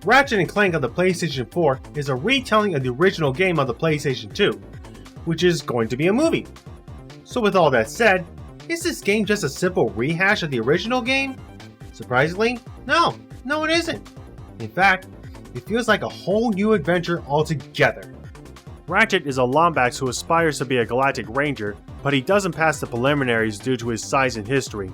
Ratchet & Clank on the PlayStation 4 is a retelling of the original game on the PlayStation 2, which is going to be a movie. So with all that said, is this game just a simple rehash of the original game? Surprisingly, no it isn't. In fact, it feels like a whole new adventure altogether. Ratchet is a Lombax who aspires to be a Galactic Ranger, but he doesn't pass the preliminaries due to his size and history.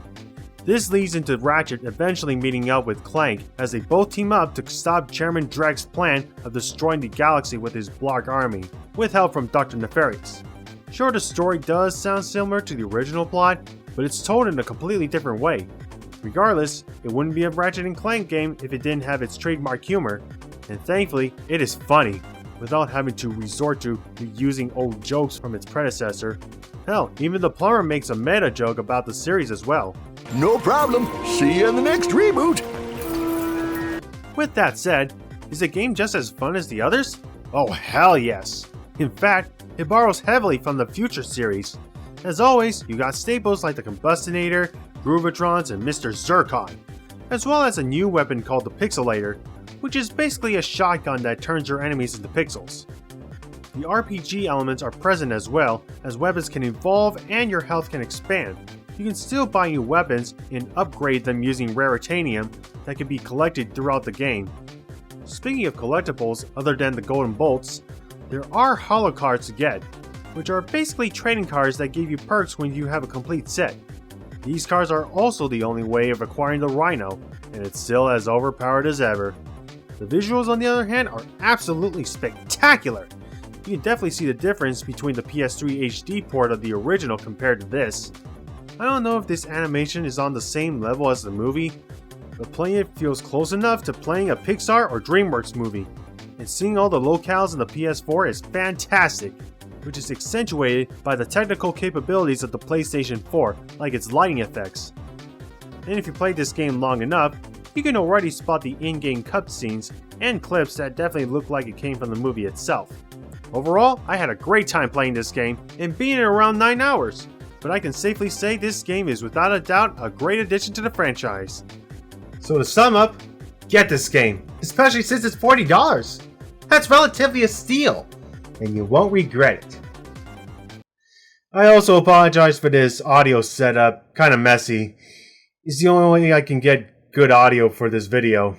This leads into Ratchet eventually meeting up with Clank as they both team up to stop Chairman Dregg's plan of destroying the galaxy with his Blarg army, with help from Dr. Nefarious. Sure, the story does sound similar to the original plot, but it's told in a completely different way. Regardless, it wouldn't be a Ratchet & Clank game if it didn't have its trademark humor, and thankfully, it is funny, without having to resort to reusing old jokes from its predecessor. Hell, even the plumber makes a meta joke about the series as well. No problem. See you in the next reboot. With that said, is the game just as fun as the others? Oh hell yes! In fact, it borrows heavily from the Future series. As always, you got staples like the Combustinator, Groovatrons, and Mr. Zircon, as well as a new weapon called the Pixelator, which is basically a shotgun that turns your enemies into pixels. The RPG elements are present as well, as weapons can evolve and your health can expand. You can still buy new weapons and upgrade them using Raritanium that can be collected throughout the game. Speaking of collectibles other than the golden bolts, there are holo cards to get, which are basically trading cards that give you perks when you have a complete set. These cards are also the only way of acquiring the Rhino, and it's still as overpowered as ever. The visuals on the other hand are absolutely spectacular. You can definitely see the difference between the PS3 HD port of the original compared to this. I don't know if this animation is on the same level as the movie, but playing it feels close enough to playing a Pixar or DreamWorks movie. And seeing all the locales in the PS4 is fantastic, which is accentuated by the technical capabilities of the PlayStation 4, like its lighting effects. And if you played this game long enough, you can already spot the in-game cutscenes and clips that definitely look like it came from the movie itself. Overall, I had a great time playing this game and being it around 9 hours, but I can safely say this game is without a doubt a great addition to the franchise. So to sum up, get this game, especially since it's $40. That's relatively a steal, and you won't regret it. I also apologize for this audio setup, kinda messy. It's the only way I can get good audio for this video.